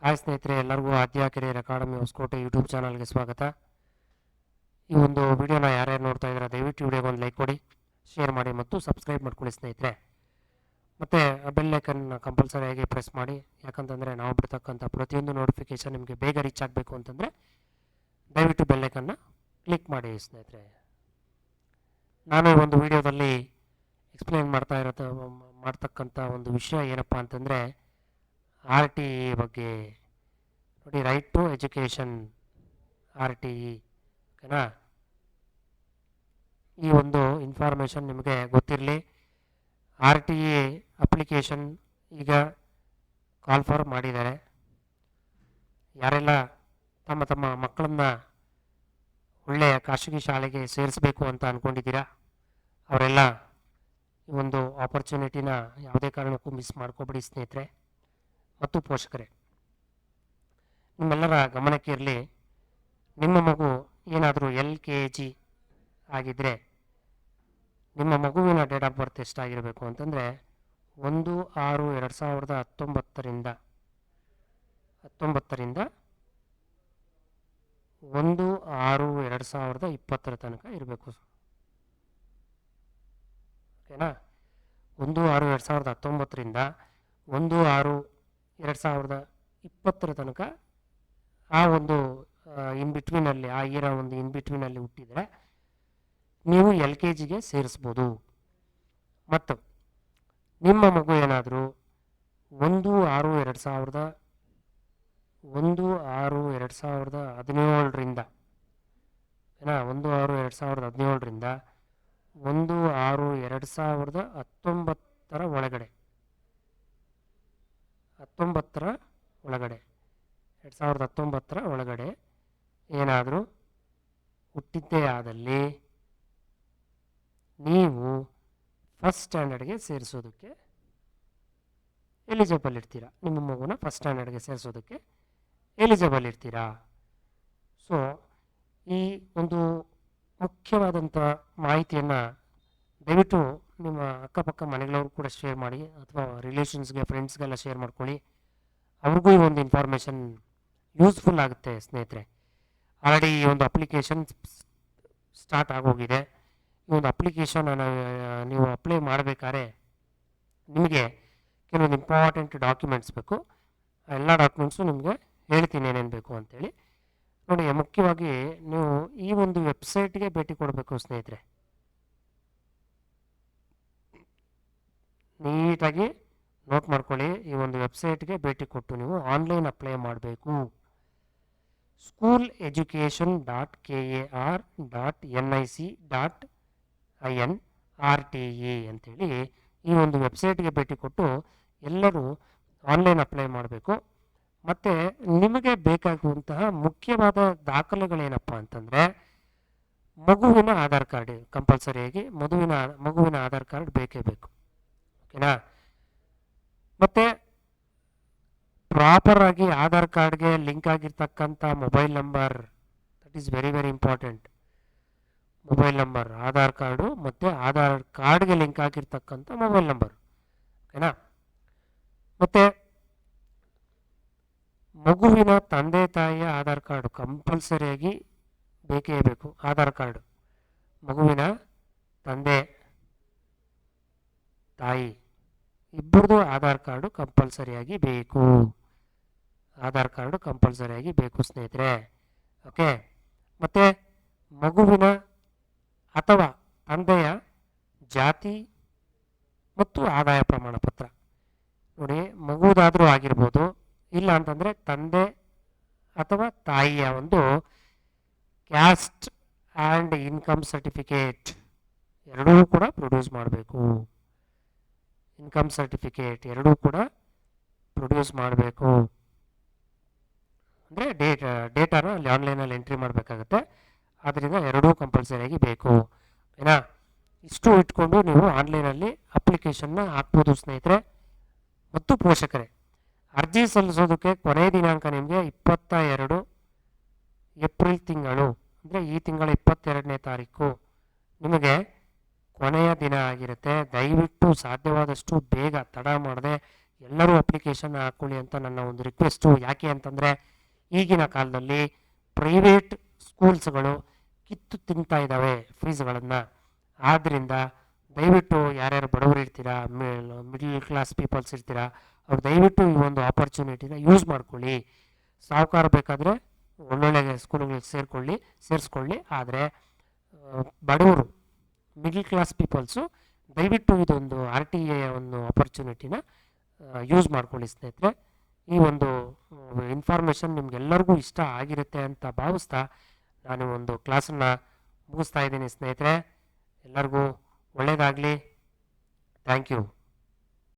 Hi ಸ್ನೇಹಿತರೆ, ಎಲ್ಲರಿಗೂ ಆದ್ಯ career academy Hosakote YouTube ಚಾನಲ್ಗೆ ಸ್ವಾಗತ. ಈ ಒಂದು ವಿಡಿಯೋನ ಯಾರ್ಯಾರು ನೋಡ್ತಾ ಇದ್ದಾರೆ ದಯವಿಟ್ಟು ವಿಡಿಯೋಗೆ ಒಂದು ಲೈಕ್ ಕೊಡಿ, ಶೇರ್ ಮಾಡಿ ಮತ್ತು ಸಬ್ಸ್ಕ್ರೈಬ್ ಮಾಡ್ಕೊಳ್ಳಿ ಸ್ನೇಹಿತರೆ. ಮತ್ತು ಬೆಲ್ ಐಕನ್ನ ಕಂಪಲ್ಸರಿಯಾಗಿ ಪ್ರೆಸ್ ಮಾಡಿ, ಯಾಕಂತಂದರೆ ನಾವು ಬಿಡ್ತಕ್ಕಂಥ ಪ್ರತಿಯೊಂದು ನೋಟಿಫಿಕೇಷನ್ ನಿಮಗೆ ಬೇಗ ರೀಚ್ ಆಗಬೇಕು ಅಂತಂದರೆ ದಯವಿಟ್ಟು ಬೆಲ್ ಐಕನ್ನ ಕ್ಲಿಕ್ ಮಾಡಿ ಸ್ನೇಹಿತರೆ. ನಾನು ಈ ಒಂದು ವಿಡಿಯೋದಲ್ಲಿ ಎಕ್ಸ್ಪ್ಲೇನ್ ಮಾಡ್ತಕ್ಕಂಥ ಒಂದು ವಿಷಯ ಏನಪ್ಪ ಅಂತಂದರೆ RTE ಬಗ್ಗೆ ನೋಡಿ. ರೈಟ್ ಟು ಎಜುಕೇಷನ್ RTE, ಓಕೆನಾ. ಈ ಒಂದು ಇನ್ಫಾರ್ಮೇಷನ್ ನಿಮಗೆ ಗೊತ್ತಿರಲಿ. RTE ಅಪ್ಲಿಕೇಶನ್ ಈಗ ಕಾಲ್ ಫಾರ್ ಮಾಡಿದ್ದಾರೆ. ಯಾರೆಲ್ಲ ತಮ್ಮ ತಮ್ಮ ಮಕ್ಕಳನ್ನ ಒಳ್ಳೆಯ ಖಾಸಗಿ ಶಾಲೆಗೆ ಸೇರಿಸಬೇಕು ಅಂತ ಅಂದ್ಕೊಂಡಿದ್ದೀರಾ ಅವರೆಲ್ಲ ಈ ಒಂದು ಆಪರ್ಚುನಿಟಿನ ಯಾವುದೇ ಕಾರಣಕ್ಕೂ ಮಿಸ್ ಮಾಡ್ಕೋಬೇಡಿ ಸ್ನೇಹಿತರೆ ಮತ್ತು ಪೋಷಕರೇ. ನಿಮ್ಮೆಲ್ಲರ ಗಮನಕ್ಕೆ ಇರಲಿ, ನಿಮ್ಮ ಮಗು ಏನಾದರೂ LKG ಆಗಿದ್ದರೆ ನಿಮ್ಮ ಮಗುವಿನ ಡೇಟ್ ಆಫ್ ಬರ್ತ್ ಎಷ್ಟಾಗಿರಬೇಕು ಅಂತಂದರೆ 1/6/2019ರಿಂದ 1/6/2020 ತನಕ ಇರಬೇಕು, ಓಕೆನಾ. 1/6/2019ರಿಂದ 1/6/2020 ತನಕ ಆ ಒಂದು ಇನ್ಬಿಟ್ವೀನಲ್ಲಿ, ಆ ಇಯರ ಒಂದು ಇನ್ಬಿಟ್ವೀನಲ್ಲಿ ಹುಟ್ಟಿದರೆ ನೀವು LKGಗೆ ಸೇರಿಸ್ಬೋದು. ಮತ್ತು ನಿಮ್ಮ ಮಗು ಏನಾದರೂ 1/6/2017ರಿಂದ 1/6/2017ರಿಂದ 1/6/2019 ಒಳಗಡೆ 2019 ಒಳಗಡೆ ಏನಾದರೂ ಹುಟ್ಟಿದ್ದೇ ಆದಲ್ಲಿ ನೀವು ಫಸ್ಟ್ ಸ್ಟ್ಯಾಂಡರ್ಡ್ಗೆ ಸೇರಿಸೋದಕ್ಕೆ ಎಲಿಜಿಬಲ್ ಇರ್ತೀರಾ. ನಿಮ್ಮ ಮಗುನ ಫಸ್ಟ್ ಸ್ಟ್ಯಾಂಡರ್ಡ್ಗೆ ಸೇರಿಸೋದಕ್ಕೆ ಎಲಿಜಿಬಲ್ ಇರ್ತೀರಾ. ಸೊ ಈ ಒಂದು ಮುಖ್ಯವಾದಂಥ ಮಾಹಿತಿಯನ್ನು ದಯವಿಟ್ಟು ನಿಮ್ಮ ಅಕ್ಕಪಕ್ಕ ಮನೆಗಳವ್ರು ಕೂಡ ಶೇರ್ ಮಾಡಿ, ಅಥವಾ ರಿಲೇಷನ್ಸ್ಗೆ, ಫ್ರೆಂಡ್ಸ್ಗೆಲ್ಲ ಶೇರ್ ಮಾಡ್ಕೊಳ್ಳಿ. ಅವ್ರಿಗೂ ಈ ಒಂದು ಇನ್ಫಾರ್ಮೇಷನ್ ಯೂಸ್ಫುಲ್ ಆಗುತ್ತೆ ಸ್ನೇಹಿತರೆ. ಆಲ್ರೆಡಿ ಈ ಒಂದು ಅಪ್ಲಿಕೇಶನ್ ಸ್ಟಾರ್ಟ್ ಆಗೋಗಿದೆ. ಈ ಒಂದು ಅಪ್ಲಿಕೇಶನ್ ನೀವು ಅಪ್ಲೈ ಮಾಡಬೇಕಾದ್ರೆ ನಿಮಗೆ ಕೆಲವೊಂದು ಇಂಪಾರ್ಟೆಂಟ್ ಡಾಕ್ಯುಮೆಂಟ್ಸ್ ಬೇಕು. ಆ ಎಲ್ಲ ಡಾಕ್ಯುಮೆಂಟ್ಸು ನಿಮಗೆ ಹೇಳ್ತೀನಿ ಏನೇನು ಬೇಕು ಅಂತೇಳಿ. ನೋಡಿ, ಮುಖ್ಯವಾಗಿ ನೀವು ಈ ಒಂದು ವೆಬ್ಸೈಟ್ಗೆ ಭೇಟಿ ಕೊಡಬೇಕು ಸ್ನೇಹಿತರೆ. ನೀಟಾಗಿ ನೋಟ್ ಮಾಡ್ಕೊಳ್ಳಿ. ಈ ಒಂದು ವೆಬ್ಸೈಟ್ಗೆ ಭೇಟಿ ಕೊಟ್ಟು ನೀವು ಆನ್ಲೈನ್ ಅಪ್ಲೈ ಮಾಡಬೇಕು. schooleducation.kar.nic.in RTE ಅಂತೇಳಿ ಈ ಒಂದು ವೆಬ್ಸೈಟ್ಗೆ ಭೇಟಿ ಕೊಟ್ಟು ಎಲ್ಲರೂ ಆನ್ಲೈನ್ ಅಪ್ಲೈ ಮಾಡಬೇಕು. ಮತ್ತು ನಿಮಗೆ ಬೇಕಾಗುವಂತಹ ಮುಖ್ಯವಾದ ದಾಖಲೆಗಳೇನಪ್ಪ ಅಂತಂದರೆ ಮಗುವಿನ ಆಧಾರ್ ಕಾರ್ಡ್, ಕಂಪಲ್ಸರಿಯಾಗಿ ಮಗುವಿನ ಆಧಾರ್ ಕಾರ್ಡ್ ಬೇಕೇ ಬೇಕು, ಓಕೆನಾ. ಮತ್ತು ಪ್ರಾಪರಾಗಿ ಆಧಾರ್ ಕಾರ್ಡ್ಗೆ ಲಿಂಕ್ ಆಗಿರ್ತಕ್ಕಂಥ mobile number, that is very very important. Mobile number, Aadhaar card ಮತ್ತು ಆಧಾರ್ ಕಾರ್ಡ್ಗೆ ಲಿಂಕ್ ಆಗಿರ್ತಕ್ಕಂಥ ಮೊಬೈಲ್ ನಂಬರ್, ಓಕೆನಾ. ಮತ್ತು ಮಗುವಿನ ತಂದೆ ತಾಯಿಯ ಆಧಾರ್ ಕಾರ್ಡು ಕಂಪಲ್ಸರಿಯಾಗಿ ಬೇಕೇ ಬೇಕು. ಆಧಾರ್ ಕಾರ್ಡು, ಮಗುವಿನ ತಂದೆ ತಾಯಿ ಇಬ್ಬರದು ಆಧಾರ್ ಕಾರ್ಡು ಕಂಪಲ್ಸರಿಯಾಗಿ ಬೇಕು. ಆಧಾರ್ ಕಾರ್ಡು ಕಂಪಲ್ಸರಿಯಾಗಿ ಬೇಕು ಸ್ನೇಹಿತರೆ, ಓಕೆ. ಮತ್ತು ಮಗುವಿನ ಅಥವಾ ತಂದೆಯ ಜಾತಿ ಮತ್ತು ಆದಾಯ ಪ್ರಮಾಣ ಪತ್ರ. ನೋಡಿ, ಮಗುದಾದರೂ ಆಗಿರ್ಬೋದು, ಇಲ್ಲ ಅಂತಂದರೆ ತಂದೆ ಅಥವಾ ತಾಯಿಯ ಒಂದು ಕ್ಯಾಸ್ಟ್ ಆ್ಯಂಡ್ ಇನ್ಕಮ್ ಸರ್ಟಿಫಿಕೇಟ್ ಎರಡೂ ಕೂಡ ಪ್ರೊಡ್ಯೂಸ್ ಮಾಡಬೇಕು. ಇನ್ಕಮ್ ಸರ್ಟಿಫಿಕೇಟ್ ಎರಡೂ ಕೂಡ ಪ್ರೊಡ್ಯೂಸ್ ಮಾಡಬೇಕು. ಅಂದರೆ ಡೇಟಾನ ಅಲ್ಲಿ ಆನ್ಲೈನಲ್ಲಿ ಎಂಟ್ರಿ ಮಾಡಬೇಕಾಗತ್ತೆ. ಆದ್ದರಿಂದ ಎರಡೂ ಕಂಪಲ್ಸರಿಯಾಗಿ ಬೇಕು, ಓಕೆನಾ. ಇಷ್ಟು ಇಟ್ಕೊಂಡು ನೀವು ಆನ್ಲೈನಲ್ಲಿ ಅಪ್ಲಿಕೇಶನ್ನ ಹಾಕ್ಬೋದು ಸ್ನೇಹಿತರೆ ಮತ್ತು ಪೋಷಕರೇ. ಅರ್ಜಿ ಸಲ್ಲಿಸೋದಕ್ಕೆ ಕೊನೆಯ ದಿನಾಂಕ ನಿಮಗೆ 22 ಏಪ್ರಿಲ್ ತಿಂಗಳು, ಅಂದರೆ ಈ ತಿಂಗಳ 22ನೇ ತಾರೀಕು ನಿಮಗೆ ಕೊನೆಯ ದಿನ ಆಗಿರುತ್ತೆ. ದಯವಿಟ್ಟು ಸಾಧ್ಯವಾದಷ್ಟು ಬೇಗ, ತಡ ಮಾಡದೆ ಎಲ್ಲರೂ ಅಪ್ಲಿಕೇಶನ್ ಹಾಕ್ಕೊಳ್ಳಿ ಅಂತ ನನ್ನ ಒಂದು ರಿಕ್ವೆಸ್ಟು. ಯಾಕೆ ಅಂತಂದರೆ ಈಗಿನ ಕಾಲದಲ್ಲಿ ಪ್ರೈವೇಟ್ ಸ್ಕೂಲ್ಸ್ಗಳು ಕಿತ್ತು ತಿಂತಾ ಇದ್ದಾವೆ ಫೀಸ್ಗಳನ್ನು. ಆದ್ದರಿಂದ ದಯವಿಟ್ಟು ಯಾರ್ಯಾರು ಬಡವರು ಇರ್ತೀರಾ, ಮಿಡ್ಲ್ ಕ್ಲಾಸ್ ಪೀಪಲ್ಸ್ ಇರ್ತೀರಾ, ಅವ್ರು ದಯವಿಟ್ಟು ಈ ಒಂದು ಆಪರ್ಚುನಿಟಿನ ಯೂಸ್ ಮಾಡ್ಕೊಳ್ಳಿ. ಸಾಹುಕಾರ ಬೇಕಾದರೆ ಒಳ್ಳೊಳ್ಳೆ ಸ್ಕೂಲ್ಗಳಿಗೆ ಸೇರಿಸ್ಕೊಳ್ಳಿ. ಆದರೆ ಬಡವರು ಮಿಡ್ಲ್ ಕ್ಲಾಸ್ ಪೀಪಲ್ಸು ದಯವಿಟ್ಟು ಇದೊಂದು RTA ಒಂದು ಆಪರ್ಚುನಿಟಿನ ಯೂಸ್ ಮಾಡ್ಕೊಳ್ಳಿ ಸ್ನೇಹಿತರೆ. ಈ ಒಂದು ಇನ್ಫಾರ್ಮೇಷನ್ ನಿಮಗೆಲ್ಲರಿಗೂ ಇಷ್ಟ ಆಗಿರುತ್ತೆ ಅಂತ ಭಾವಿಸ್ತಾ ನಾನು ಒಂದು ಕ್ಲಾಸನ್ನು ಮುಗಿಸ್ತಾ ಇದ್ದೀನಿ ಸ್ನೇಹಿತರೆ. ಎಲ್ಲರಿಗೂ ಒಳ್ಳೆಯದಾಗಲಿ. Thank you.